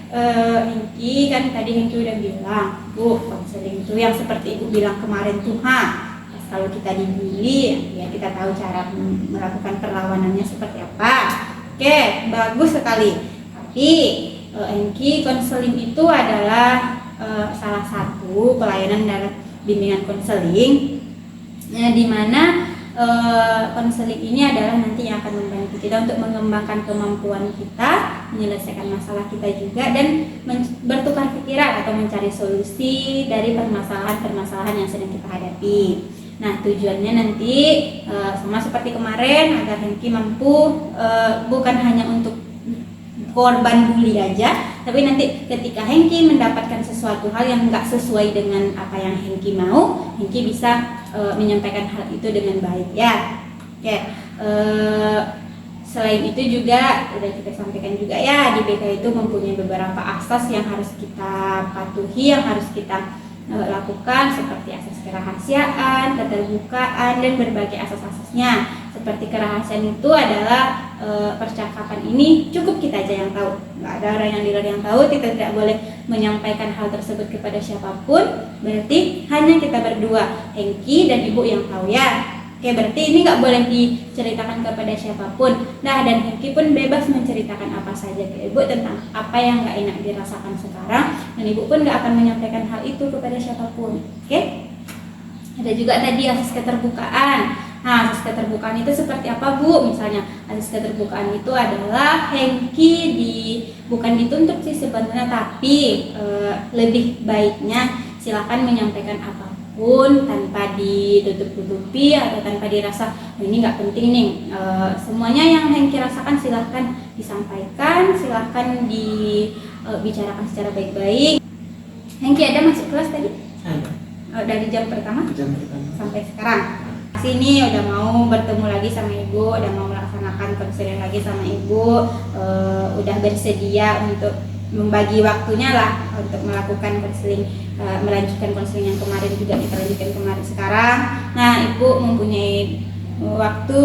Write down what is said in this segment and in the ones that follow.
Hengki kan tadi Hengki udah bilang, Bu, konseling itu yang seperti Ibu bilang kemarin tuh, kalau kita dibully, ya kita tahu cara melakukan perlawanannya seperti apa. Oke, bagus sekali. Tapi Hengki, konseling itu adalah salah satu pelayanan dalam bimbingan konseling, di mana konseling ini adalah nanti yang akan membantu kita untuk mengembangkan kemampuan kita, menyelesaikan masalah kita juga, dan bertukar pikiran atau mencari solusi dari permasalahan-permasalahan yang sedang kita hadapi. Nah, tujuannya nanti sama seperti kemarin, agar Hengki mampu bukan hanya untuk korban bully aja, tapi nanti ketika Hengki mendapatkan sesuatu hal yang nggak sesuai dengan apa yang Hengki mau, Hengki bisa menyampaikan hal itu dengan baik ya. Oke, selain itu juga udah kita sampaikan juga ya, di BK itu mempunyai beberapa asas yang harus kita patuhi, yang harus kita lakukan, seperti asas kerahasiaan, keterbukaan, dan berbagai asas-asasnya. Seperti kerahasiaan itu adalah percakapan ini cukup kita aja yang tahu, nggak ada orang yang di luar yang tahu. Kita tidak boleh menyampaikan hal tersebut kepada siapapun, berarti hanya kita berdua, Hengki dan Ibu, yang tahu ya. Oke, berarti ini nggak boleh diceritakan kepada siapapun. Nah, dan Hengki pun bebas menceritakan apa saja ke Ibu tentang apa yang nggak enak dirasakan sekarang, dan Ibu pun nggak akan menyampaikan hal itu kepada siapapun. Oke? Ada juga tadi asas keterbukaan. Nah, asas keterbukaan itu seperti apa, Bu? Misalnya, asas keterbukaan itu adalah Hengki bukan dituntut sih sebenarnya, tapi lebih baiknya silakan menyampaikan apapun tanpa ditutup-tutupi atau tanpa dirasa ini nggak penting nih. Semuanya yang Hengki rasakan silahkan disampaikan, silahkan dibicarakan secara baik-baik. Hengki ada masuk kelas tadi? Dari jam pertama sampai sekarang. Sini udah mau bertemu lagi sama Ibu, udah mau melaksanakan konseling lagi sama Ibu, udah bersedia untuk membagi waktunya lah untuk melakukan konseling, melanjutkan konseling yang kemarin juga kita lanjutkan kemarin sekarang. Nah, Ibu mempunyai waktu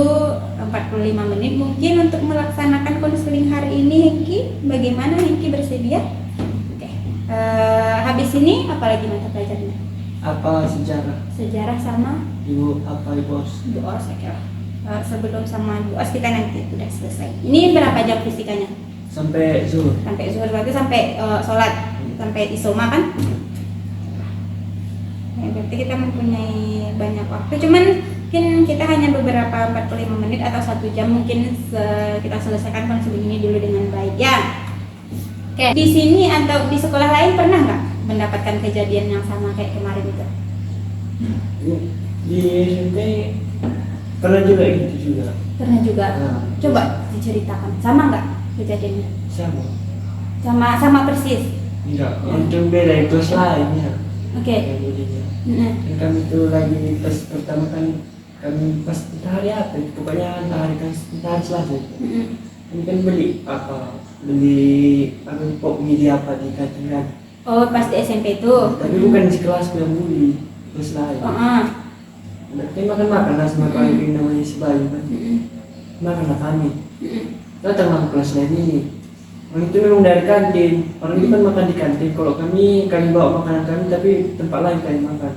45 menit mungkin untuk melaksanakan konseling hari ini. Hengki, bagaimana Hengki bersedia? Oke. Habis ini apalagi mata pelajarannya? Apa sejarah? Sejarah sama Ibu apa Ibu OS? Ibu OS ya kira. Sebelum sama Ibu OS kita nanti udah selesai. Ini berapa jam fisikanya? Sampai zuhur. Sampai zuhur, berarti sampai sholat, sampai isoma kan? Ya, berarti kita mempunyai banyak waktu. Cuman mungkin kita hanya beberapa 45 menit atau 1 jam mungkin kita selesaikan konseling ini dulu dengan baik ya. Oke, di sini atau di sekolah lain pernah nggak mendapatkan kejadian yang sama kayak kemarin itu? Di SMP pernah juga gitu juga. Pernah juga. Nah, Coba diceritakan, sama nggak kejadiannya? Sama persis. Enggak, yang beda itu kelas lainnya. Oke. Dan kami itu lagi pas pertama kami pas entah hari apa itu, pokoknya entah hari Selasa itu. Kami kan beli pop media apa di kantin kan. Oh, pas di SMP itu. Tapi bukan di kelas yang bully, kelas lain. Berarti makan lah sama kami namanya si Bayu kan. Makanlah kami. Datanglah kelas lain ini. Orang itu memang dari kantin. Orang itu kan makan di kantin. Kalau kami bawa makanan kami, tapi tempat lain kami makan.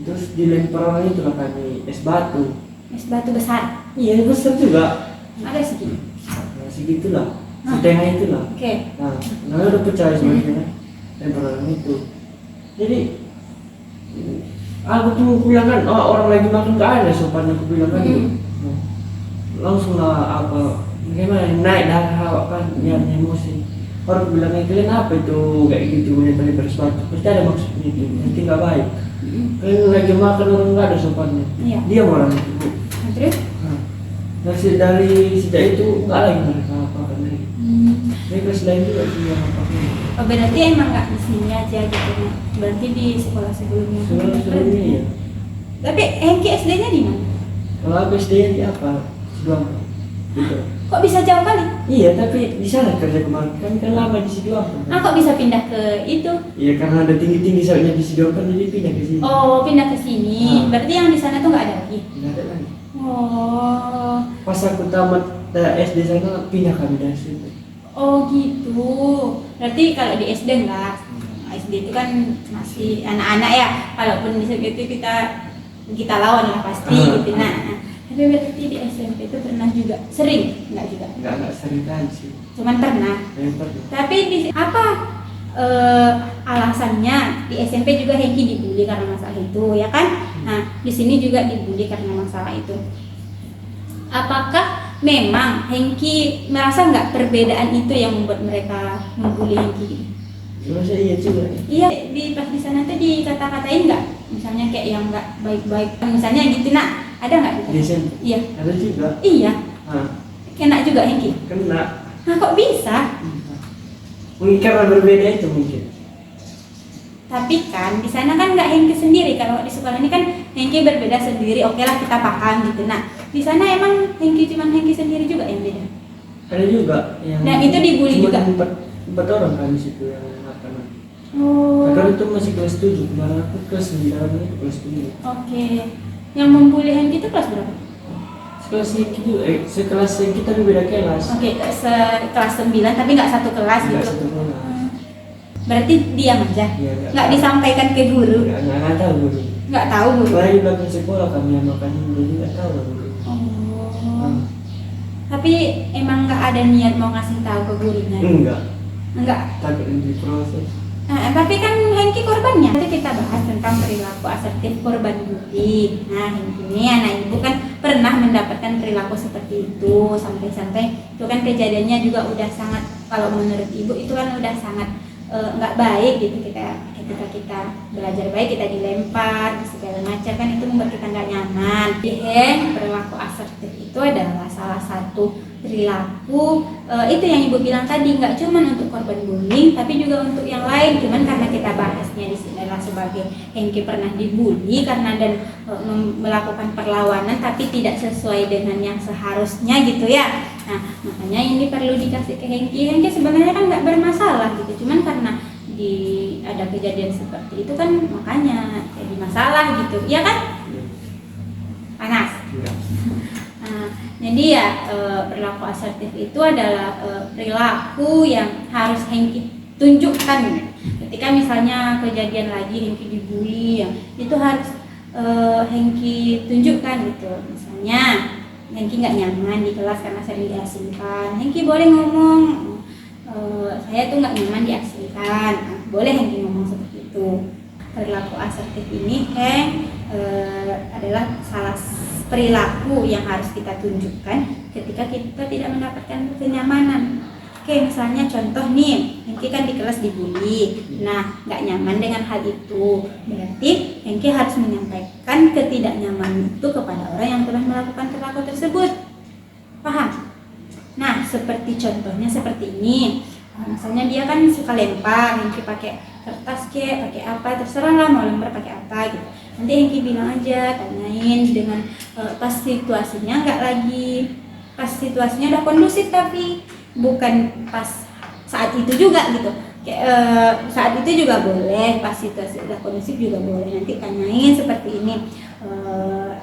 Terus dilempar orang itu lah kami es batu. Es batu besar. Iya, besar juga. Ada segini. Nah, segitulah. Setengah itulah. Oke. Nah, udah pecah sebenarnya. Lempar orang itu. Jadi aku tuh bilang kan, orang lagi makan gak ada sopannya, aku bilang kan. Langsung lah bagaimana naik darah kan, biar emosi. Orang bilang kalian apa itu kayak gitu, lempar sesuatu, pasti ada maksudnya itu, nanti nggak baik. Kalian lagi makan orang nggak ada sopannya, dia orang itu. Terus? Nah, dari sejak itu nggak lagi mereka apa-apa lagi. Mereka selain juga sih apa-apa. Oh, berarti emang nggak di sini aja gitu, berarti di sekolah sebelumnya. Sebelumnya ya. Tapi Hengki SD-nya di mana? Kalau aku SD-nya di apa? Sidoarjo. Gitu. Kok bisa jauh kali? Iya, tapi di sana kerja kemarin kan lama di Sidoarjo. Kok bisa pindah ke itu? Iya, karena ada tinggi-tinggi soalnya di Sidoarjo, jadi pindah ke sini. Oh, pindah ke sini. Berarti yang di sana tuh nggak ada lagi? Nggak ada lagi. Oh. Pas aku tamat SD sana pindah kami dari situ. Oh gitu. Berarti kalau di SD enggak. SD itu kan masih anak-anak ya. Kalaupun di itu kita lawan lah pasti gitu. Nah, tapi berarti di SMP itu pernah juga sering? Enggak juga? Enggak sering kan sih. Cuman pernah. Tapi di apa alasannya? Di SMP juga Hengki dibully karena masalah itu, ya kan? Nah, di sini juga dibully karena masalah itu. Apakah memang Hengki merasa nggak perbedaan itu yang membuat mereka membuli Hengki? Merasa iya juga. Iya, pas di sana tuh dikata-katain nggak? Misalnya kayak yang nggak baik-baik, misalnya gitu, nak ada nggak? Di SMP? Iya. Ada juga. Iya. Kena juga Hengki? Kena. Nah kok bisa? Mungkin karena berbeda itu mungkin. Tapi kan di sana kan nggak Hengki sendiri. Kalau di sekolah ini kan Hengki berbeda sendiri. Oke lah kita paham gitu. Nah di sana emang Hengki cuma Hengki sendiri juga yang beda. Ada juga yang. Dan itu dibully juga. Empat orang kan di situ yang apa namanya. Oh. Karena itu masih kelas 7, kemarin aku kelas 9, itu kelas 7. Oke. Yang membuli Hengki itu kelas berapa? Sekelas Hengki juga, sekelas Hengki tapi beda kelas. Oke, kelas 9 tapi nggak satu kelas Nggak gitu. satu kelas. Berarti diam aja? Iya, nggak disampaikan ke guru? Nggak tahu guru. Nggak tahu guru? Kemarin di belakang sekolah kami yang makan jadi nggak tahu guru. Oh. Tapi emang nggak ada niat mau ngasih tahu ke gurunya? Enggak. Takut diproses. Nah, tapi kan Hengki korbannya. Nanti kita bahas tentang perilaku asertif korban bully. Nah, Hengki ini anak ibu kan pernah mendapatkan perilaku seperti itu, sampai-sampai itu kan kejadiannya juga udah sangat, kalau menurut ibu itu kan udah sangat nggak baik gitu. Ketika kita belajar baik kita dilempar segala macam, kan itu membuat kita nggak nyaman. Perilaku asertif itu adalah salah satu perilaku itu yang ibu bilang tadi, nggak cuma untuk korban bullying tapi juga untuk yang lain. Cuman karena kita bahasnya di sini adalah sebagai Hengki pernah dibully karena dan melakukan perlawanan tapi tidak sesuai dengan yang seharusnya gitu ya. Nah makanya ini perlu dikasih ke Hengki. Hengki sebenarnya kan nggak bermasalah gitu, cuman karena ada kejadian seperti itu kan makanya jadi masalah gitu, iya kan? Panas. Nah, jadi ya perilaku asertif itu adalah perilaku yang harus Hengki tunjukkan. Ketika misalnya kejadian lagi Hengki dibully, ya, itu harus Hengki tunjukkan gitu. Misalnya Hengki nggak nyaman di kelas karena sering diasingkan, Hengki boleh ngomong, saya tuh nggak nyaman diasingkan. Nah, boleh Hengki ngomong seperti itu. Perilaku asertif ini adalah salah perilaku yang harus kita tunjukkan ketika kita tidak mendapatkan kenyamanan. Oke, misalnya contoh nih, Hengki kan di kelas dibully. Nah, nggak nyaman dengan hal itu. Berarti Hengki harus menyampaikan ketidaknyamanan itu kepada orang yang telah melakukan perilaku tersebut. Paham? Nah, seperti contohnya seperti ini. Misalnya dia kan suka lempar, Hengki pakai kertas pakai apa, terserah lah mau lempar pakai apa gitu. Nanti Hengki bilang aja, tanyain dengan pas situasinya pas situasinya udah kondusif, tapi bukan pas saat itu juga gitu. Saat itu juga boleh, pas situasi udah kondusif juga boleh. Nanti tanyain seperti ini,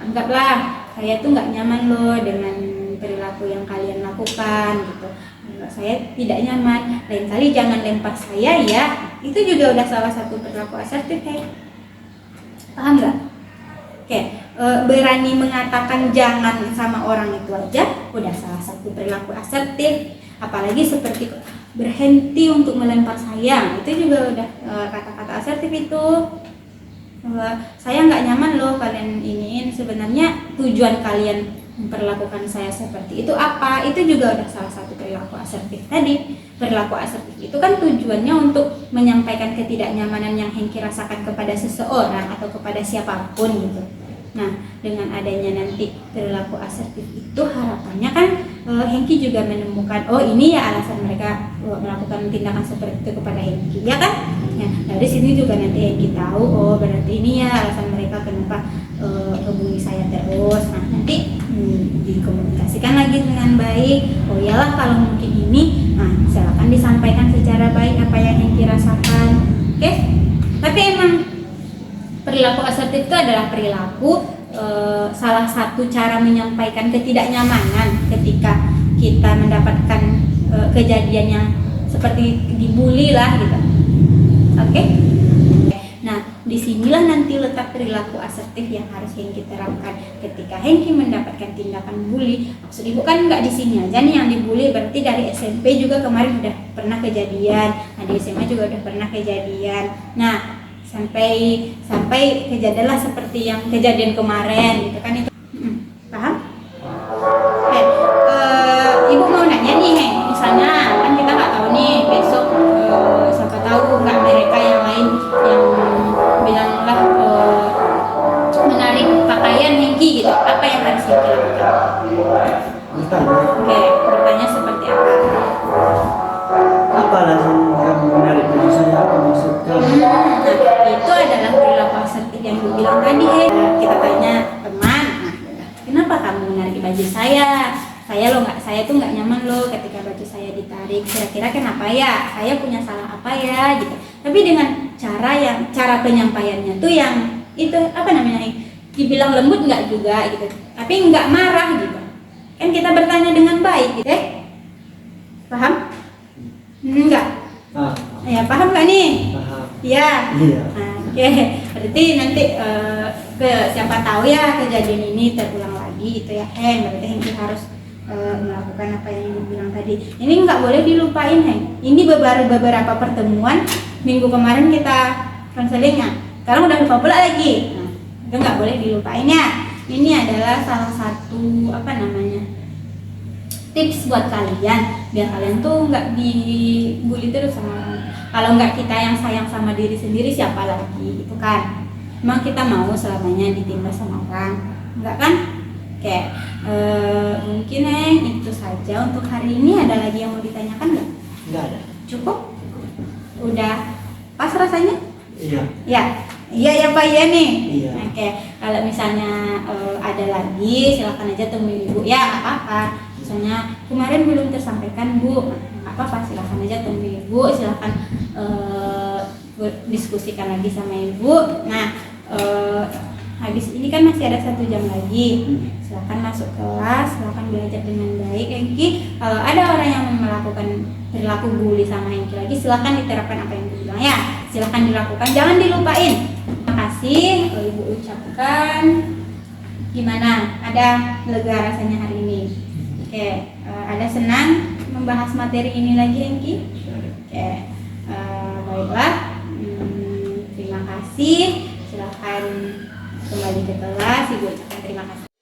anggaplah saya tuh nggak nyaman loh dengan perilaku yang kalian lakukan gitu. Saya tidak nyaman, lain kali jangan lempar saya ya. Itu juga udah salah satu perilaku asertif ya. Paham nggak? Oke, berani mengatakan jangan sama orang itu aja udah salah satu perilaku asertif. Apalagi seperti berhenti untuk melempar saya, itu juga udah kata-kata asertif itu. Saya nggak nyaman loh kalian iniin, sebenarnya tujuan kalian memperlakukan saya seperti itu apa? Itu juga udah salah satu perilaku asertif tadi. Perilaku asertif itu kan tujuannya untuk menyampaikan ketidaknyamanan yang Hengki rasakan kepada seseorang atau kepada siapapun gitu. Nah, dengan adanya nanti perilaku asertif itu harapannya kan Hengki juga menemukan, oh ini ya alasan mereka melakukan tindakan seperti itu kepada Hengki, ya kan? Ya, dari sini juga nanti Hengki tahu, oh berarti ini ya alasan mereka kenapa hubungi saya terus. Nah, nanti dikomunikasikan lagi dengan baik. Oh iyalah kalau mungkin ini, nah silakan disampaikan secara baik apa yang Hengki rasakan. Oke? Tapi emang perilaku asertif itu adalah perilaku salah satu cara menyampaikan ketidaknyamanan ketika kita mendapatkan kejadiannya seperti dibully lah gitu. Oke? Nah, disinilah nanti letak perilaku asertif yang harus Hengki terapkan ketika Hengki mendapatkan tindakan bully. Maksud ibu kan nggak di sini aja nih yang dibully, berarti dari SMP juga kemarin udah pernah kejadian, nah di SMA juga udah pernah kejadian. Nah, sampai kejadianlah seperti yang kejadian kemarin gitu kan, itu paham? Oke. Ibu mau nanya nih, misalnya kan kita nggak tahu nih besok siapa tahu nggak mereka yang lain yang bilanglah menarik pakaian Hengki gitu, apa yang harus Hengki lakukan? Bertanya, Oke, bertanya seperti apa? apa alasan kamu menarik baju saya, apa maksud kamu? Nah, itu adalah perilaku asertif yang gue bilang tadi. Kita tanya teman, nah, kenapa kamu menarik baju saya? Saya tuh nggak nyaman loh ketika baju saya ditarik. Kira-kira kenapa ya? Saya punya salah apa ya? Gitu. Tapi dengan cara penyampaiannya tuh yang itu apa namanya? Dibilang lembut nggak juga gitu. Tapi nggak marah gitu. Kan kita bertanya dengan baik gitu. Paham? Enggak. Ya, paham nggak nih? Paham. Ya. Iya. Nah, oke. Berarti nanti siapa tahu ya kejadian ini terulang lagi itu ya, berarti Hengki harus melakukan apa yang ibu bilang tadi. Ini nggak boleh dilupain, Heng. Ini baru beberapa pertemuan minggu kemarin kita konselingnya. Sekarang udah lupa pula lagi. Nah, itu nggak boleh dilupain ya. Ini adalah salah satu tips buat kalian biar kalian tuh nggak dibully terus sama orang. Kalau nggak kita yang sayang sama diri sendiri, siapa lagi gitu kan? Emang kita mau selamanya ditindas sama orang? Enggak kan? Oke, mungkin itu saja untuk hari ini. Ada lagi yang mau ditanyakan nggak? Nggak ada. Cukup? Udah pas rasanya? Iya. Ya Pak, iya nih. Iya. Oke, kalau misalnya ada lagi silakan aja temuin ibu ya, nggak apa-apa. Misalnya kemarin belum tersampaikan Bu, nggak apa-apa, silakan aja temuin ibu, silakan diskusikan lagi sama ibu. Nah, habis ini kan masih ada 1 jam lagi, silakan masuk kelas, silakan belajar dengan baik. Hengki, kalau ada orang yang melakukan perilaku bully sama Hengki lagi, silakan diterapkan apa yang ibu bilang ya, silakan dilakukan, jangan dilupain. Terima kasih ibu ucapkan. Gimana? Ada lega rasanya hari ini? Oke, ada senang membahas materi ini lagi Hengki? Oke, baiklah. Terima kasih. Silakan kembali ke kelas. Ibu ucapkan terima kasih.